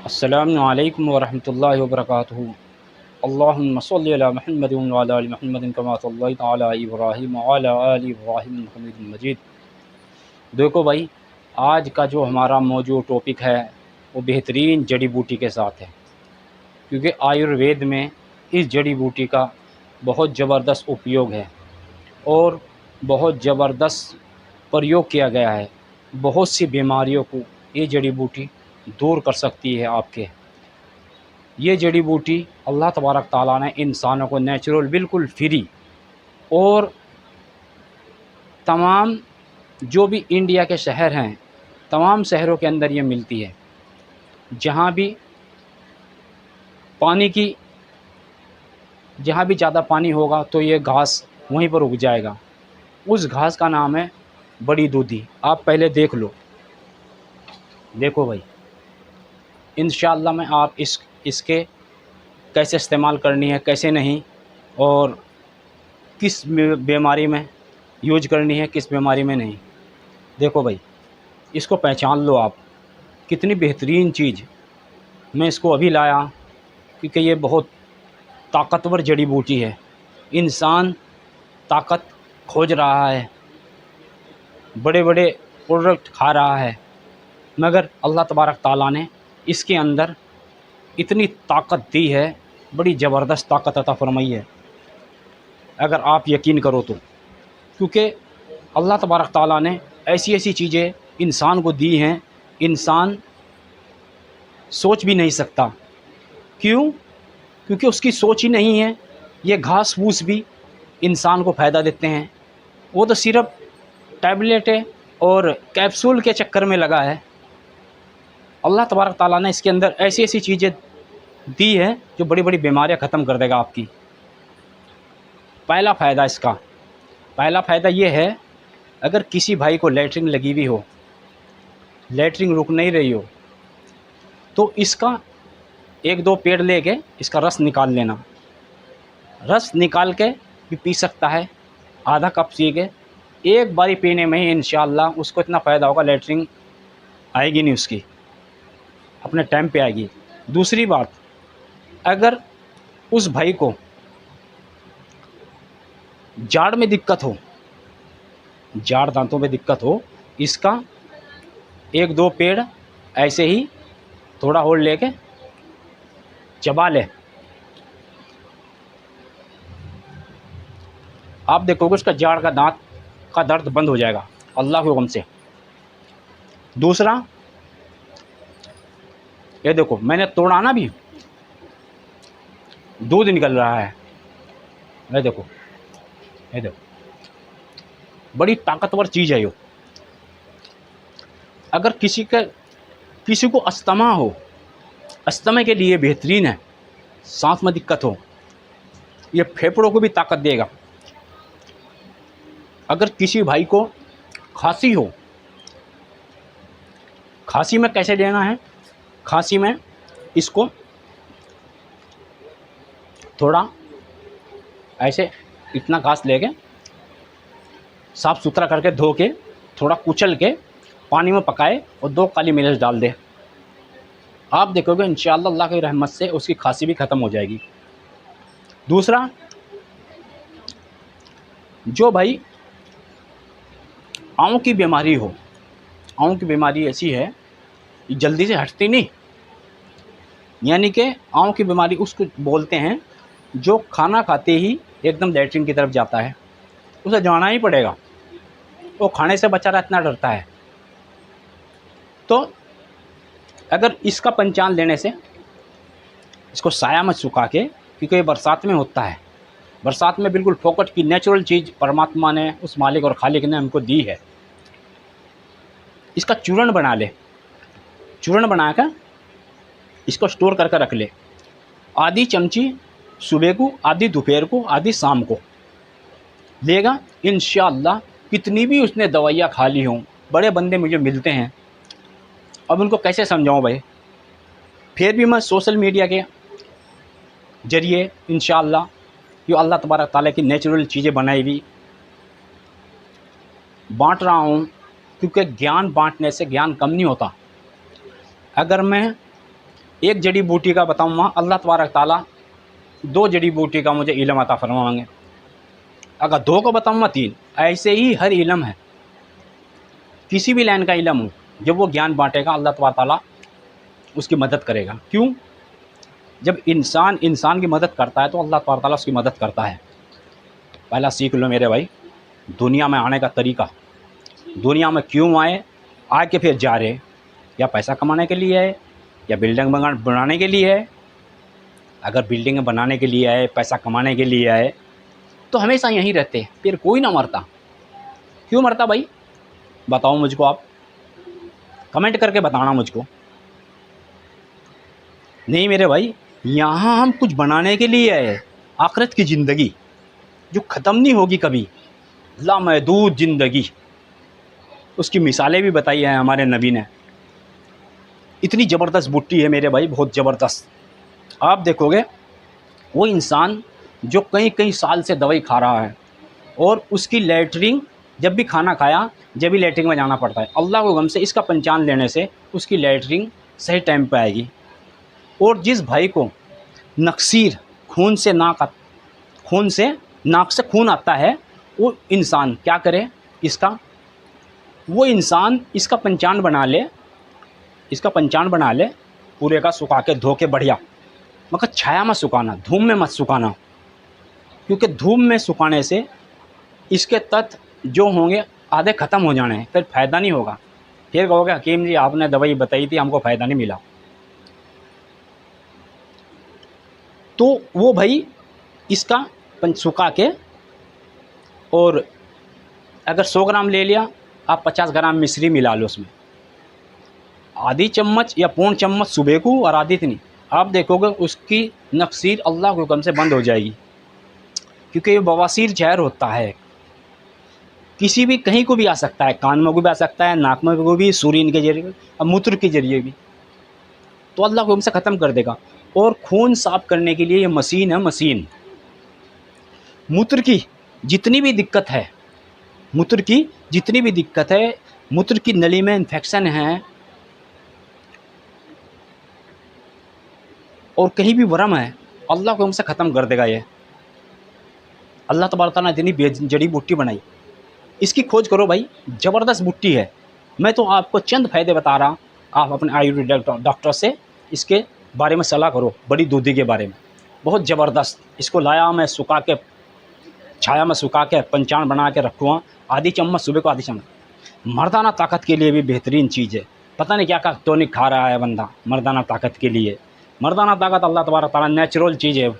अस्सलामु अलैकुम वरहमतुल्लाहि वबरकातुहू। अल्लाहुम्मा सल्लि अला मुहम्मदिन व अला आलि मुहम्मदिन कमा सल्लैता अला इब्राहीम व अला आलि इब्राहीम इन्नका हमीदुम मजीद। देखो भाई, आज का जो हमारा मौजूद टॉपिक है वो बेहतरीन जड़ी बूटी के साथ है, क्योंकि आयुर्वेद में इस जड़ी बूटी का बहुत ज़बरदस्त उपयोग है और बहुत ज़बरदस्त प्रयोग किया गया है। बहुत सी बीमारियों को ये जड़ी बूटी दूर कर सकती है आपके। ये जड़ी बूटी अल्लाह तबारक ताला ने इंसानों को नेचुरल बिल्कुल फ्री और तमाम जो भी इंडिया के शहर हैं, तमाम शहरों के अंदर ये मिलती है। जहाँ भी पानी की जहाँ भी ज़्यादा पानी होगा तो ये घास वहीं पर उग जाएगा। उस घास का नाम है बड़ी दूधी। आप पहले देख लो। देखो भाई, इंशाअल्लाह मैं आप इसके कैसे इस्तेमाल करनी है, कैसे नहीं, और किस बीमारी में यूज करनी है, किस बीमारी में नहीं। देखो भाई, इसको पहचान लो आप। कितनी बेहतरीन चीज़। मैं इसको अभी लाया क्योंकि ये बहुत ताकतवर जड़ी बूटी है। इंसान ताकत खोज रहा है, बड़े बड़े प्रोडक्ट खा रहा है, मगर अल्लाह तबारक ताला ने इसके अंदर इतनी ताकत दी है, बड़ी ज़बरदस्त ताकत अता फरमाई है, अगर आप यकीन करो तो। क्योंकि अल्लाह तबारक ताला ने ऐसी ऐसी चीज़ें इंसान को दी हैं, इंसान सोच भी नहीं सकता। क्यों? क्योंकि उसकी सोच ही नहीं है। ये घास फूस भी इंसान को फ़ायदा देते हैं, वो तो सिर्फ टैबलेटें और कैप्सूल के चक्कर में लगा है। अल्लाह तबारक ताला ने इसके अंदर ऐसी ऐसी चीज़ें दी है जो बड़ी बड़ी बीमारियां ख़त्म कर देगा आपकी। पहला फ़ायदा इसका, पहला फ़ायदा ये है, अगर किसी भाई को लैट्रिन लगी हुई हो, लैट्रिन रुक नहीं रही हो, तो इसका एक दो पेड़ लेके इसका रस निकाल लेना। रस निकाल के भी पी सकता है, आधा कप पी के। एक बारी पीने में ही इंशाअल्लाह उसको इतना फ़ायदा होगा, लैट्रिन आएगी नहीं उसकी, अपने टाइम पे आएगी। दूसरी बात, अगर उस भाई को जाड़ में दिक्कत हो, जाड़ दांतों में दिक्कत हो, इसका एक दो पेड़ ऐसे ही थोड़ा होल लेके चबा ले, आप देखोगे उसका जाड़ का दांत का दर्द बंद हो जाएगा अल्लाह के हुक्म से। दूसरा, ये देखो मैंने तोड़ा ना, भी दूध निकल रहा है। ये देखो, ये देखो, बड़ी ताकतवर चीज़ है ये। अगर किसी को अस्थमा हो, अस्थमा के लिए बेहतरीन है। सांस में दिक्कत हो, ये फेफड़ों को भी ताकत देगा। अगर किसी भाई को खांसी हो, खांसी में कैसे लेना है, खांसी में इसको थोड़ा ऐसे इतना घास लेके साफ़ सुथरा करके धो के थोड़ा कुचल के पानी में पकाए और 2 काली मिर्च डाल दे। आप देखोगे इंशाअल्लाह अल्लाह की रहमत से उसकी खांसी भी ख़त्म हो जाएगी। दूसरा, जो भाई आँव की बीमारी हो, आँव की बीमारी ऐसी है कि जल्दी से हटती नहीं, यानी कि आँव की बीमारी उसको बोलते हैं जो खाना खाते ही एकदम लैट्रिन की तरफ जाता है, उसे जाना ही पड़ेगा, वो खाने से बेचारा इतना डरता है। तो अगर इसका पंचांग लेने से, इसको साया में सुखा के, क्योंकि ये बरसात में होता है, बरसात में बिल्कुल फोकट की नेचुरल चीज़ परमात्मा ने, उस मालिक और खालिक ने हमको दी है। इसका चूर्ण बना ले, चूर्ण बनाकर इसको स्टोर करके रख ले। आधी चमची सुबह को, आधी दोपहर को, आधी शाम को लेगा, इंशाअल्लाह कितनी भी उसने दवाइयाँ खा ली हों। बड़े बंदे मुझे मिलते हैं, अब उनको कैसे समझाऊं भाई। फिर भी मैं सोशल मीडिया के ज़रिए इंशाअल्लाह जो अल्लाह तबारक ताला की नेचुरल चीज़ें बनाई हुई बांट रहा हूँ, क्योंकि ज्ञान बांटने से ज्ञान कम नहीं होता। अगर मैं एक जड़ी बूटी का बताऊँगा, अल्लाह तबारक ताला 2 जड़ी बूटी का मुझे इल्म अता फरमाएंगे। अगर 2 को बताऊँगा 3, ऐसे ही हर इल्म है, किसी भी लाइन का इल्म हो, जब वो ज्ञान बाँटेगा अल्लाह तबारक ताला उसकी मदद करेगा। क्यों? जब इंसान की मदद करता है तो अल्लाह तबारक ताला उसकी मदद करता है। पहला सीख लो मेरे भाई, दुनिया में आने का तरीका, दुनिया में क्यों आए, आ के फिर जा रहे, या पैसा कमाने के लिए है या बिल्डिंग बनाने के लिए है। अगर बिल्डिंग बनाने के लिए आए, पैसा कमाने के लिए आए, तो हमेशा यहीं रहते, फिर कोई ना मरता। क्यों मरता भाई? बताओ मुझको, आप कमेंट करके बताना मुझको। नहीं मेरे भाई, यहाँ हम कुछ बनाने के लिए आए, आखिरत की ज़िंदगी जो ख़त्म नहीं होगी कभी, लामहदूद ज़िंदगी। उसकी मिसालें भी बताई हैं हमारे नबी ने। इतनी ज़बरदस्त बुट्टी है मेरे भाई, बहुत ज़बरदस्त। आप देखोगे वो इंसान जो कई कई साल से दवाई खा रहा है और उसकी लैट्रिन, जब भी खाना खाया जब भी लैट्रिन में जाना पड़ता है, अल्लाह को गम से इसका पंचान लेने से उसकी लैट्रिन सही टाइम पे आएगी। और जिस भाई को नक्सीर, खून से नाक से खून आता है, वो इंसान क्या करे, वो इंसान इसका पंचान बना ले, पूरे का सुखा के धो के बढ़िया, मगर छाया में सुखाना, धूप में मत सुखाना, क्योंकि धूप में सुखाने से इसके तत्व जो होंगे आधे ख़त्म हो जाने हैं, फिर फ़ायदा नहीं होगा। फिर कहोगे हकीम जी आपने दवाई बताई थी, हमको फ़ायदा नहीं मिला। तो वो भाई इसका सुखा के, और अगर 100 ग्राम ले लिया, आप 50 ग्राम मिश्री मिला लो उसमें, आधी चम्मच या पौन चम्मच सुबह को और आधी इतनी, आप देखोगे उसकी नक्सीर अल्लाह के हुक्म से बंद हो जाएगी। क्योंकि ये बवासीर जहर होता है, किसी भी कहीं को भी आ सकता है, कान में को भी आ सकता है, नाक में को भी, सूरीन के जरिए भी और मूत्र के जरिए भी, तो अल्लाह के हुक्म से ख़त्म कर देगा। और खून साफ़ करने के लिए ये मशीन है, मशीन। मूत्र की जितनी भी दिक्कत है, मूत्र की नली में इन्फेक्शन है और कहीं भी वरम है, अल्लाह को हमसे ख़त्म कर देगा ये। अल्लाह तबारक तआला ने इतनी जड़ी बूटी बनाई, इसकी खोज करो भाई, ज़बरदस्त बूटी है। मैं तो आपको चंद फ़ायदे बता रहा, आप अपने आयुर्वेदिक डॉक्टर से इसके बारे में सलाह करो, बड़ी दूधी के बारे में, बहुत ज़बरदस्त। इसको लाया मैं, सुखा के, छाया में सुखा के पंचान बना के रखूँगा, आधी चम्मच सुबह को, आधी चम्मच। मर्दाना ताकत के लिए भी बेहतरीन चीज़ है। पता नहीं क्या क्या टॉनिक खा रहा है बंदा मर्दाना ताकत के लिए। मर्दाना ताकत अल्लाह तबारक तआला नेचुरल चीज़ है,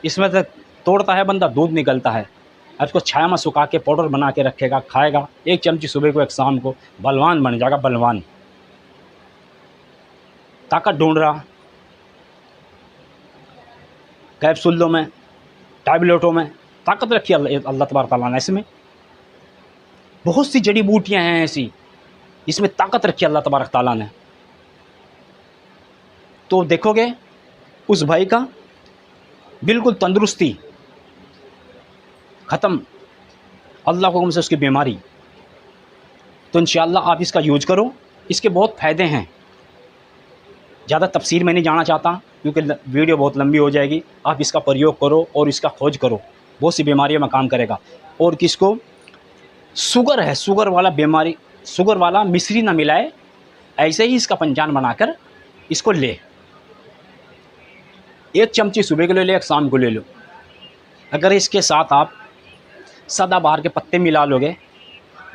इसमें से तोड़ता है बंदा, दूध निकलता है। अब इसको छाया में सुखा के पाउडर बना के रखेगा, खाएगा, 1 चमची सुबह को, 1 शाम को, बलवान बन जाएगा, बलवान। ताकत ढूंढ रहा, कैप्सूलों में, टैबलेटों में ताकत रखी अल्लाह तबारक तआला ने। इसमें बहुत सी जड़ी बूटियाँ हैं ऐसी, इसमें ताकत रखी अल्लाह तबारक तआला ने। तो देखोगे उस भाई का बिल्कुल तंदुरुस्ती ख़त्म, अल्लाह के हुक्म से उसकी बीमारी। तो इंशाअल्लाह आप इसका यूज करो, इसके बहुत फ़ायदे हैं। ज़्यादा तफसीर में नहीं जाना चाहता क्योंकि वीडियो बहुत लंबी हो जाएगी। आप इसका प्रयोग करो और इसका खोज करो, बहुत सी बीमारियों में काम करेगा। और किसको शुगर है, शुगर वाला बीमारी, शुगर वाला मिश्री ना मिलाए, ऐसे ही इसका पंचान बनाकर इसको ले, 1 चमची सुबह को ले लो, 1 शाम को ले लो। अगर इसके साथ आप सदाबहार के पत्ते मिला लोगे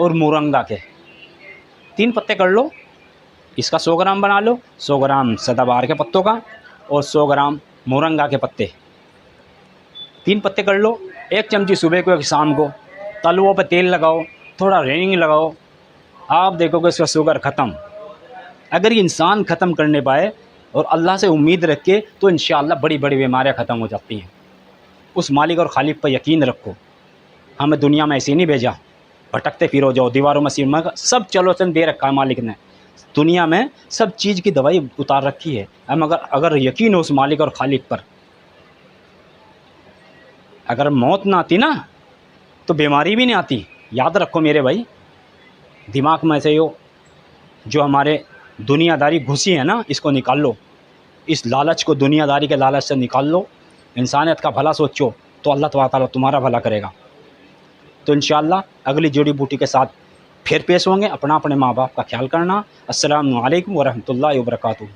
और मोरंगा के 3 पत्ते कर लो, इसका 100 ग्राम बना लो, 100 ग्राम सदाबहार के पत्तों का और 100 ग्राम मोरंगा के पत्ते, 3 पत्ते कर लो, 1 चमची सुबह को, 1 शाम को। तलवों पे तेल लगाओ, थोड़ा रेनिंग लगाओ, आप देखोगे इसका शुगर ख़त्म। अगर ये इंसान ख़त्म करने पाए और अल्लाह से उम्मीद रखे तो इंशाअल्लाह बड़ी बड़ी बीमारियाँ ख़त्म हो जाती हैं। उस मालिक और खालिक पर यकीन रखो। हमें दुनिया में ऐसे नहीं भेजा भटकते फिरो जाओ, दीवारों में सिर मगर सब चलोचन दे रखा है मालिक ने। दुनिया में सब चीज़ की दवाई उतार रखी है। हम अगर यकीन हो उस मालिक और खालिक पर, अगर मौत ना आती ना तो बीमारी भी नहीं आती। याद रखो मेरे भाई, दिमाग में से जो हमारे दुनियादारी घुसी है ना, इसको निकाल लो। इस लालच को, दुनियादारी के लालच से निकाल लो, इंसानियत का भला सोचो, तो अल्लाह तबारक व तआला तुम्हारा भला करेगा। तो इंशाअल्लाह अगली जड़ी बूटी के साथ फिर पेश होंगे। अपना अपने माँ बाप का ख्याल करना। अस्सलामु अलैकुम व रहमतुल्लाहि व बरकातुहू।